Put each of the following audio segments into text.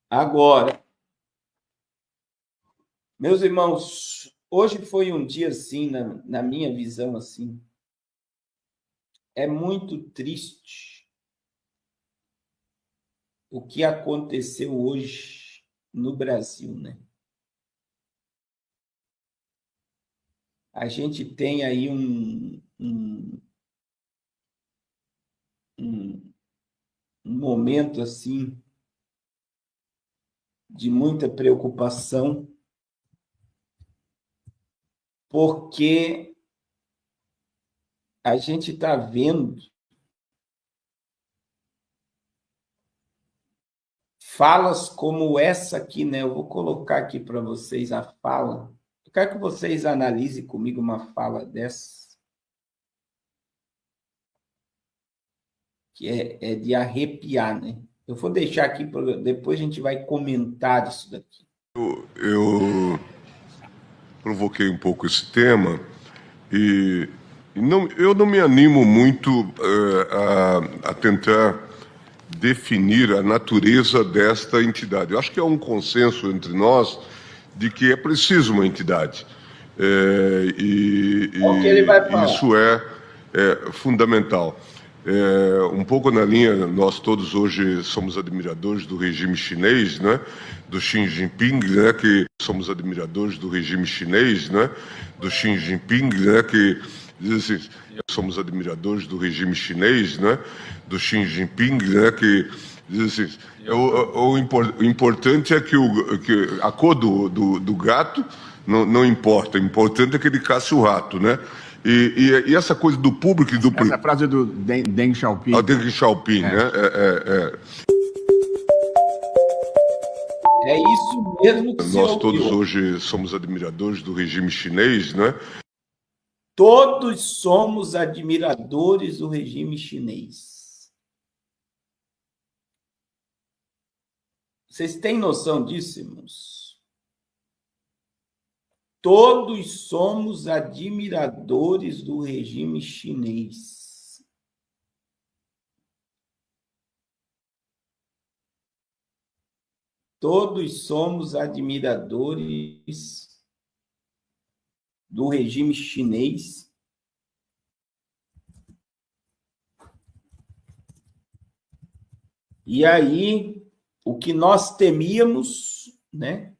Agora, meus irmãos, hoje foi um dia assim, na minha visão, assim, é muito triste o que aconteceu hoje no Brasil, né? A gente tem aí um momento assim de muita preocupação, porque a gente está vendo falas como essa aqui, né? Eu vou colocar aqui para vocês a fala. Eu quero que vocês analisem comigo uma fala dessa, que é de arrepiar, né? Eu vou deixar aqui, depois a gente vai comentar isso daqui. Eu provoquei um pouco esse tema e eu não me animo muito a tentar definir a natureza desta entidade. Eu acho que há um consenso entre nós de que é preciso uma entidade. O que ele vai falar? Isso é fundamental. Um pouco na linha, nós todos hoje somos admiradores do regime chinês, né? Do Xi Jinping, né? Que somos admiradores do regime chinês, né? Do Xi Jinping, né? Que diz assim, somos admiradores do regime chinês, né? Do Xi Jinping, né? Que diz assim, o importante é que a cor do gato não importa, o importante é que ele caça o rato, né? E essa coisa do público e do... Essa frase é do Deng Xiaoping. O Deng Xiaoping, né? É isso mesmo que você Nós todos ouviu. hoje somos admiradores do regime chinês, né? Todos somos admiradores do regime chinês. Vocês têm noção disso, irmãos? Todos somos admiradores do regime chinês. Todos somos admiradores do regime chinês. E aí, o que nós temíamos, né?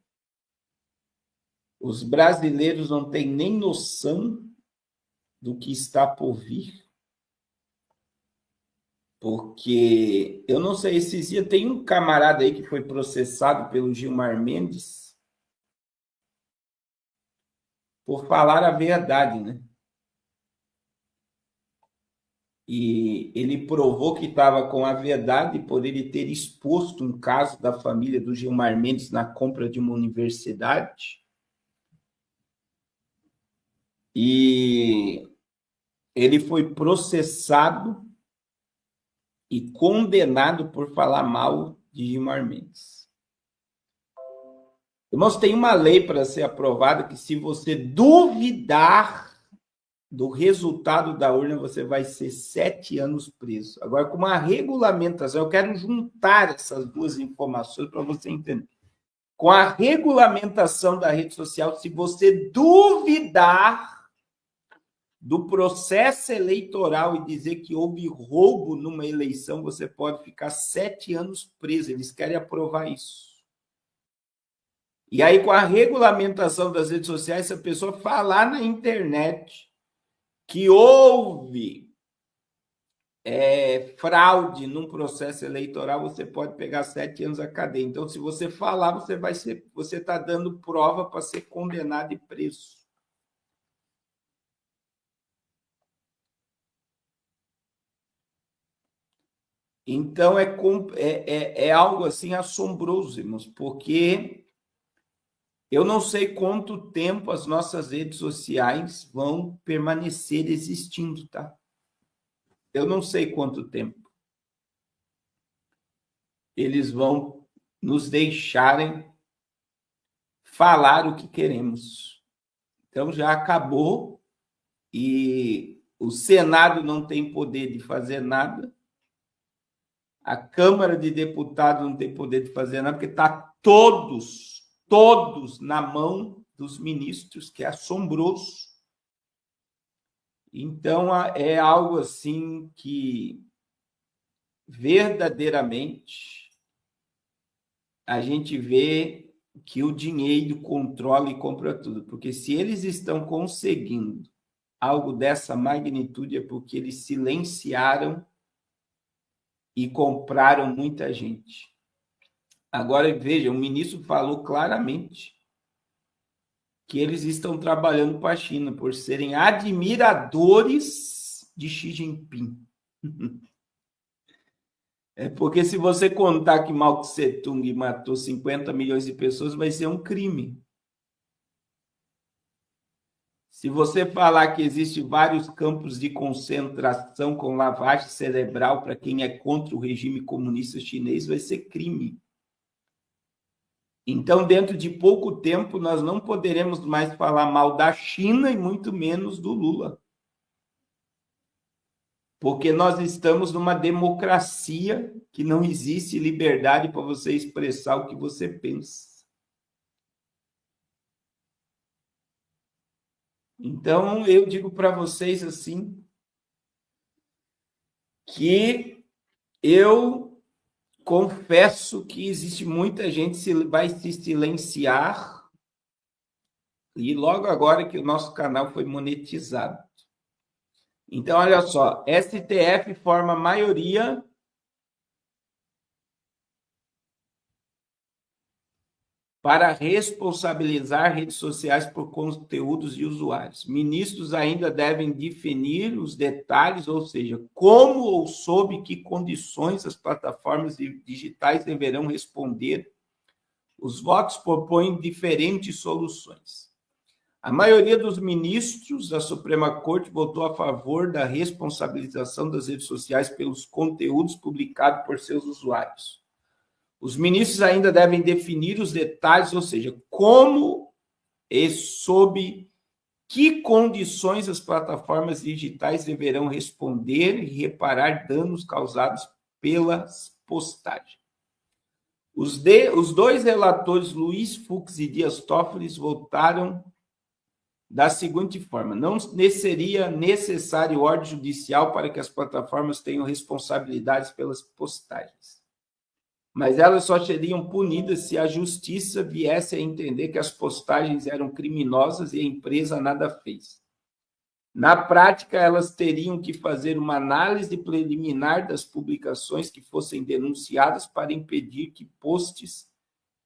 Os brasileiros não têm nem noção do que está por vir. Porque eu não sei, esses dias tem um camarada aí que foi processado pelo Gilmar Mendes por falar a verdade, né? E ele provou que estava com a verdade por ele ter exposto um caso da família do Gilmar Mendes na compra de uma universidade. E ele foi processado e condenado por falar mal de Gilmar Mendes. Irmãos, tem uma lei para ser aprovada que, se você duvidar do resultado da urna, você vai ser 7 anos preso. Agora, com uma regulamentação, eu quero juntar essas duas informações para você entender. Com a regulamentação da rede social, se você duvidar do processo eleitoral e dizer que houve roubo numa eleição, você pode ficar 7 anos preso. Eles querem aprovar isso. E aí, com a regulamentação das redes sociais, se a pessoa falar na internet que houve fraude num processo eleitoral, você pode pegar 7 anos a cadeia. Então, se você falar, você está dando prova para ser condenado e preso. Então, é algo assim assombroso, irmãos, porque eu não sei quanto tempo as nossas redes sociais vão permanecer existindo, tá? Eu não sei quanto tempo eles vão nos deixarem falar o que queremos. Então, já acabou e o Senado não tem poder de fazer nada. A Câmara de Deputados não tem poder de fazer nada, porque está todos na mão dos ministros, que é assombroso. Então, é algo assim que verdadeiramente a gente vê que o dinheiro controla e compra tudo, porque se eles estão conseguindo algo dessa magnitude é porque eles silenciaram e compraram muita gente. Agora, veja, o ministro falou claramente que eles estão trabalhando para a China por serem admiradores de Xi Jinping. É porque se você contar que Mao Tse-tung matou 50 milhões de pessoas, vai ser um crime. Se você falar que existem vários campos de concentração com lavagem cerebral para quem é contra o regime comunista chinês, vai ser crime. Então, dentro de pouco tempo, nós não poderemos mais falar mal da China e muito menos do Lula. Porque nós estamos numa democracia que não existe liberdade para você expressar o que você pensa. Então, eu digo para vocês assim, que eu confesso que existe muita gente que vai se silenciar, e logo agora que o nosso canal foi monetizado. Então, olha só, STF forma maioria para responsabilizar redes sociais por conteúdos de usuários. Ministros ainda devem definir os detalhes, ou seja, como ou sob que condições as plataformas digitais deverão responder. Os votos propõem diferentes soluções. A maioria dos ministros da Suprema Corte votou a favor da responsabilização das redes sociais pelos conteúdos publicados por seus usuários. Os ministros ainda devem definir os detalhes, ou seja, como e sob que condições as plataformas digitais deverão responder e reparar danos causados pelas postagens. Os dois relatores, Luiz Fux e Dias Toffoli, votaram da seguinte forma: não seria necessário ordem judicial para que as plataformas tenham responsabilidades pelas postagens, mas elas só seriam punidas se a justiça viesse a entender que as postagens eram criminosas e a empresa nada fez. Na prática, elas teriam que fazer uma análise preliminar das publicações que fossem denunciadas para impedir que posts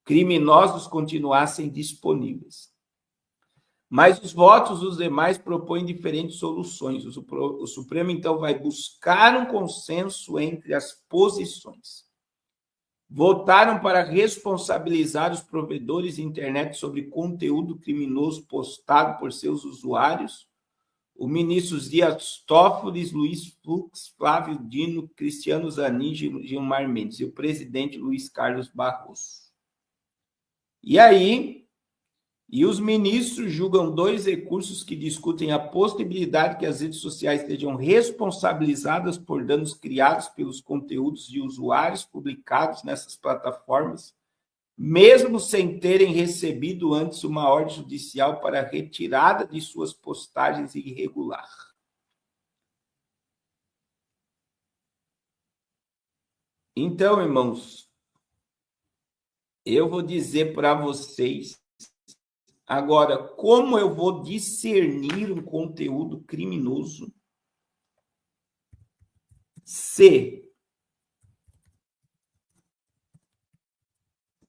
criminosos continuassem disponíveis. Mas os votos dos demais propõem diferentes soluções. O Supremo, então, vai buscar um consenso entre as posições. Votaram para responsabilizar os provedores de internet sobre conteúdo criminoso postado por seus usuários. O ministro Dias Toffoli, Luiz Fux, Flávio Dino, Cristiano Zanin e Gilmar Mendes, e o presidente Luiz Carlos Barroso. E os ministros julgam dois recursos que discutem a possibilidade que as redes sociais sejam responsabilizadas por danos criados pelos conteúdos de usuários publicados nessas plataformas, mesmo sem terem recebido antes uma ordem judicial para a retirada de suas postagens irregular. Então, irmãos, eu vou dizer para vocês agora como eu vou discernir um conteúdo criminoso se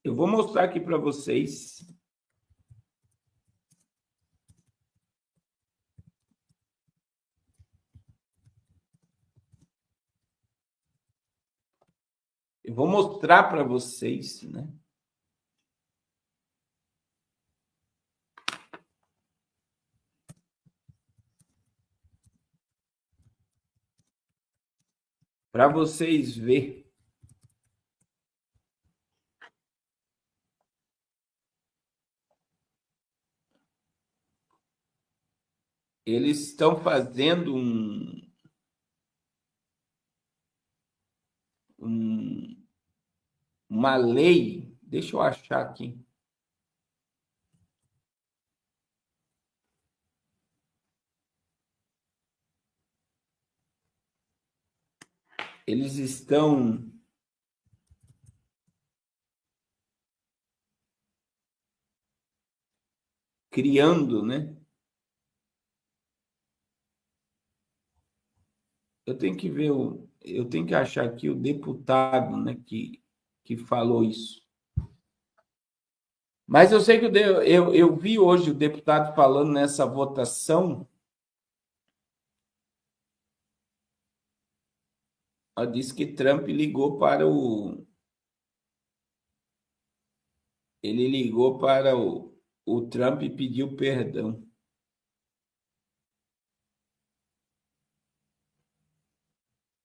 eu vou mostrar aqui para vocês né? Para vocês verem. Eles estão fazendo um uma lei, deixa eu achar aqui. Eles estão criando, né? Eu tenho que ver, eu tenho que achar aqui o deputado, né, que falou isso. Mas eu sei que eu vi hoje o deputado falando nessa votação. Disse que Trump ligou para o. Ele ligou para o Trump e pediu perdão.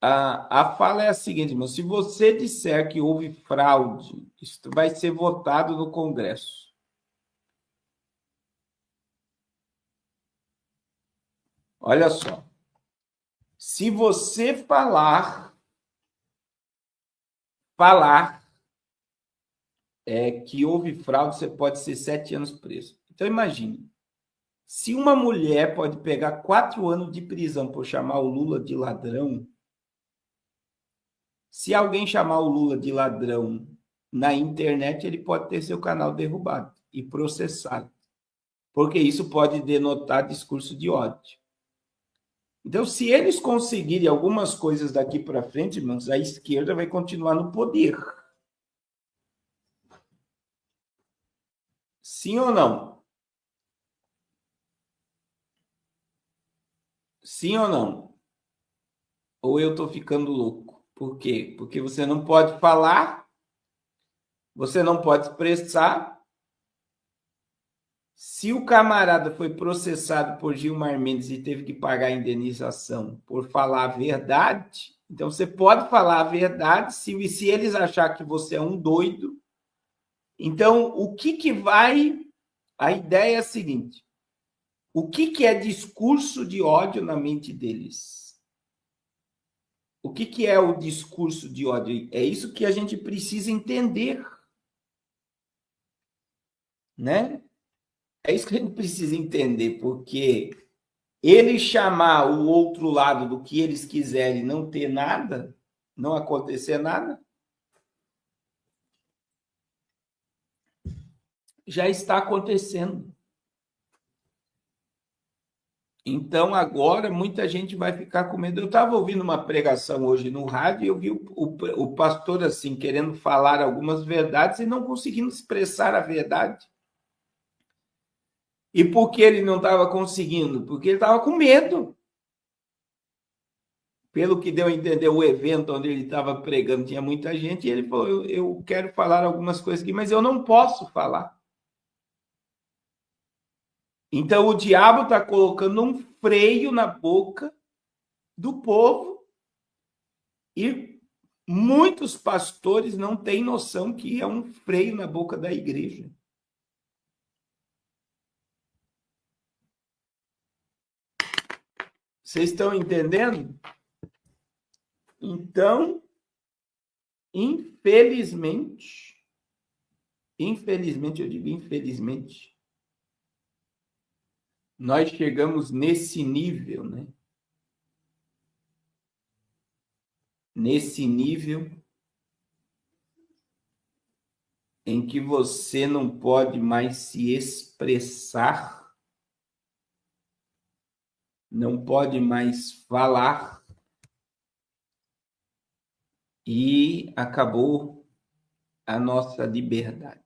A fala é a seguinte, irmão: se você disser que houve fraude, isso vai ser votado no Congresso. Olha só. Se você falar que houve fraude, você pode ser 7 anos preso. Então, imagine. Se uma mulher pode pegar 4 anos de prisão por chamar o Lula de ladrão, se alguém chamar o Lula de ladrão na internet, ele pode ter seu canal derrubado e processado, porque isso pode denotar discurso de ódio. Então, se eles conseguirem algumas coisas daqui para frente, irmãos, a esquerda vai continuar no poder. Sim ou não? Sim ou não? Ou eu estou ficando louco? Por quê? Porque você não pode falar, você não pode expressar. Se o camarada foi processado por Gilmar Mendes e teve que pagar a indenização por falar a verdade, então você pode falar a verdade se eles acharem que você é um doido. Então, o que vai... A ideia é a seguinte: o que é discurso de ódio na mente deles? O que é o discurso de ódio? É isso que a gente precisa entender, né? É isso que a gente precisa entender, porque ele chamar o outro lado do que eles quiserem, não ter nada, não acontecer nada, já está acontecendo. Então, agora, muita gente vai ficar com medo. Eu estava ouvindo uma pregação hoje no rádio e eu vi o pastor assim, querendo falar algumas verdades e não conseguindo expressar a verdade. E por que ele não estava conseguindo? Porque ele estava com medo. Pelo que deu a entender, o evento onde ele estava pregando tinha muita gente, e ele falou: eu quero falar algumas coisas aqui, mas eu não posso falar. Então, o diabo está colocando um freio na boca do povo e muitos pastores não têm noção que é um freio na boca da igreja. Vocês estão entendendo? Então, infelizmente, eu digo infelizmente, nós chegamos nesse nível, né? Nesse nível em que você não pode mais se expressar, não pode mais falar, e acabou a nossa liberdade.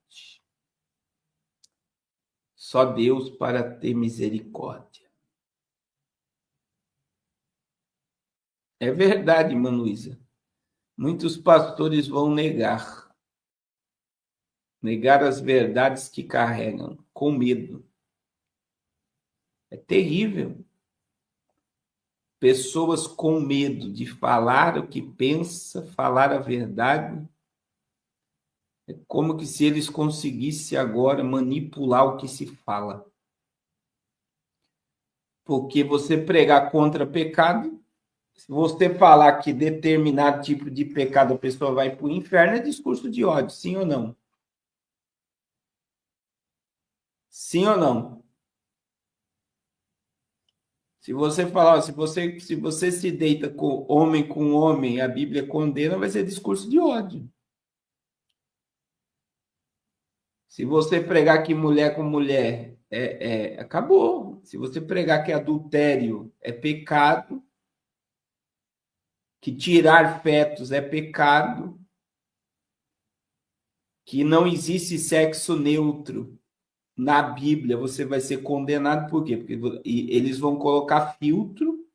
Só Deus para ter misericórdia. É verdade, Manuísa. Muitos pastores vão negar as verdades que carregam, com medo. É terrível. Pessoas com medo de falar o que pensa, falar a verdade. É como que se eles conseguissem agora manipular o que se fala. Porque você pregar contra pecado, Se você falar que determinado tipo de pecado a pessoa vai para o inferno, é discurso de ódio, sim ou não? Sim ou não? Se você falar, se você se deita com homem, a Bíblia condena, vai ser discurso de ódio. Se você pregar que mulher com mulher acabou. Se você pregar que adultério é pecado, que tirar fetos é pecado, que não existe sexo neutro na Bíblia, você vai ser condenado por quê? Porque eles vão colocar filtro,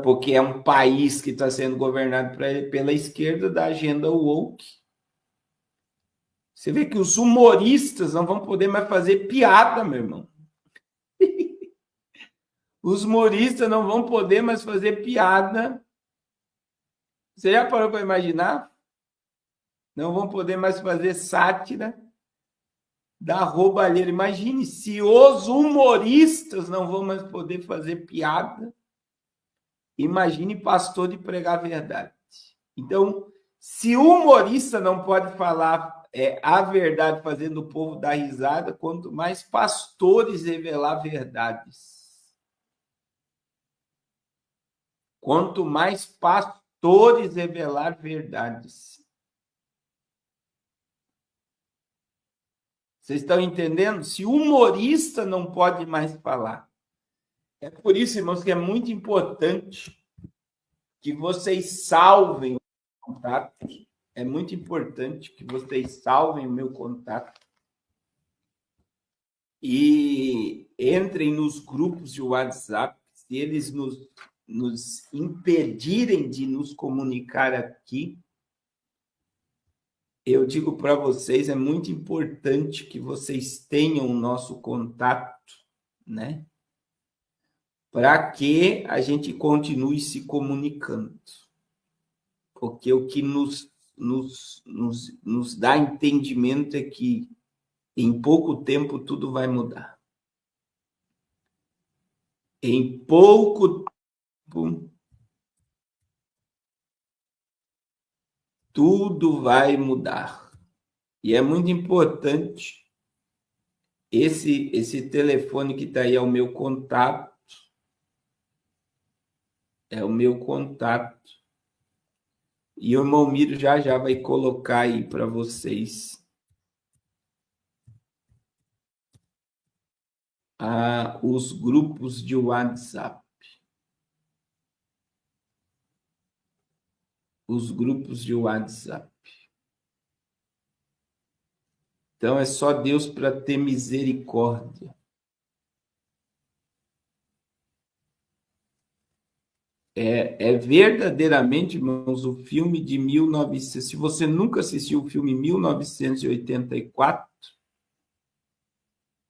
porque é um país que está sendo governado pela esquerda da agenda woke. Você vê que os humoristas não vão poder mais fazer piada, meu irmão. Os humoristas não vão poder mais fazer piada. Você já parou para imaginar? Não vão poder mais fazer sátira da roubalheira. Imagine se os humoristas não vão mais poder fazer piada. Imagine pastor de pregar a verdade. Então, se o humorista não pode falar a verdade fazendo o povo dar risada, quanto mais pastores revelar verdades. Quanto mais pastores revelar verdades. Vocês estão entendendo? Se o humorista não pode mais falar. É por isso, irmãos, que é muito importante que vocês salvem o contato. É muito importante que vocês salvem o meu contato e entrem nos grupos de WhatsApp. Se eles nos impedirem de nos comunicar aqui, eu digo para vocês, é muito importante que vocês tenham o nosso contato, né? Para que a gente continue se comunicando. Porque o que nos dá entendimento é que em pouco tempo tudo vai mudar. Em pouco tempo tudo vai mudar. E é muito importante esse telefone que está aí é o meu contato. É o meu contato. E o irmão Miro já vai colocar aí para vocês os grupos de WhatsApp. Os grupos de WhatsApp. Então, é só Deus para ter misericórdia. É verdadeiramente, irmãos, o filme de 1900. Se você nunca assistiu o filme 1984,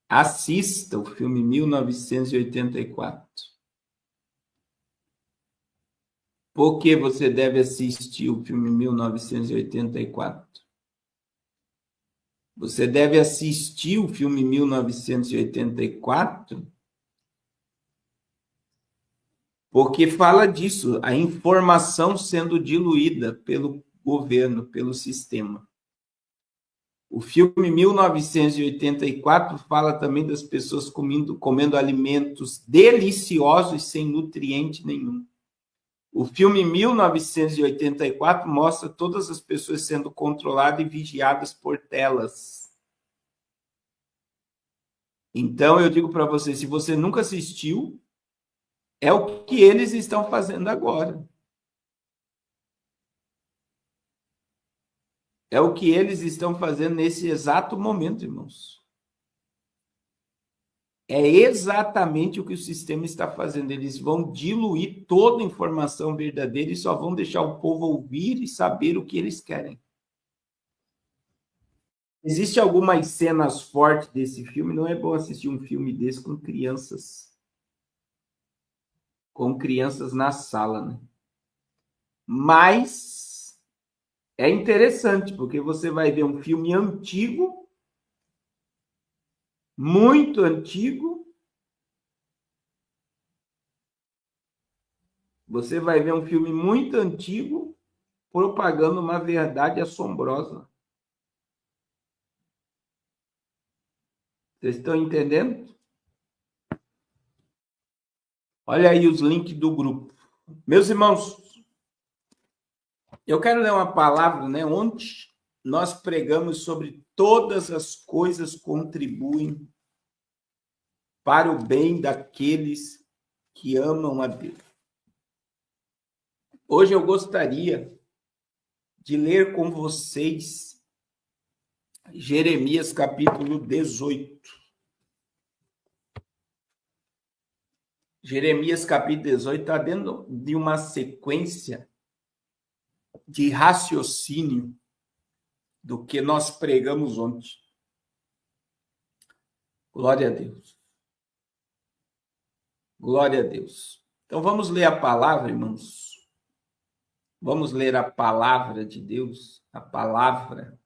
assista o filme 1984. Por que você deve assistir o filme 1984? Você deve assistir o filme 1984 porque fala disso, a informação sendo diluída pelo governo, pelo sistema. O filme 1984 fala também das pessoas comendo alimentos deliciosos sem nutriente nenhum. O filme 1984 mostra todas as pessoas sendo controladas e vigiadas por telas. Então, eu digo para você, se você nunca assistiu, é o que eles estão fazendo agora. É o que eles estão fazendo nesse exato momento, irmãos. É exatamente o que o sistema está fazendo. Eles vão diluir toda a informação verdadeira e só vão deixar o povo ouvir e saber o que eles querem. Existem algumas cenas fortes desse filme. Não é bom assistir um filme desse com crianças. Com crianças na sala, né? Mas é interessante, porque você vai ver um filme antigo, muito antigo, Você vai ver um filme muito antigo propagando uma verdade assombrosa. Vocês estão entendendo? Olha aí os links do grupo. Meus irmãos, eu quero ler uma palavra, né? Ontem nós pregamos sobre todas as coisas contribuem para o bem daqueles que amam a Deus. Hoje eu gostaria de ler com vocês Jeremias capítulo 18. Jeremias capítulo 18 está dentro de uma sequência de raciocínio do que nós pregamos ontem. Glória a Deus. Glória a Deus. Então vamos ler a palavra, irmãos. Vamos ler a palavra de Deus, a palavra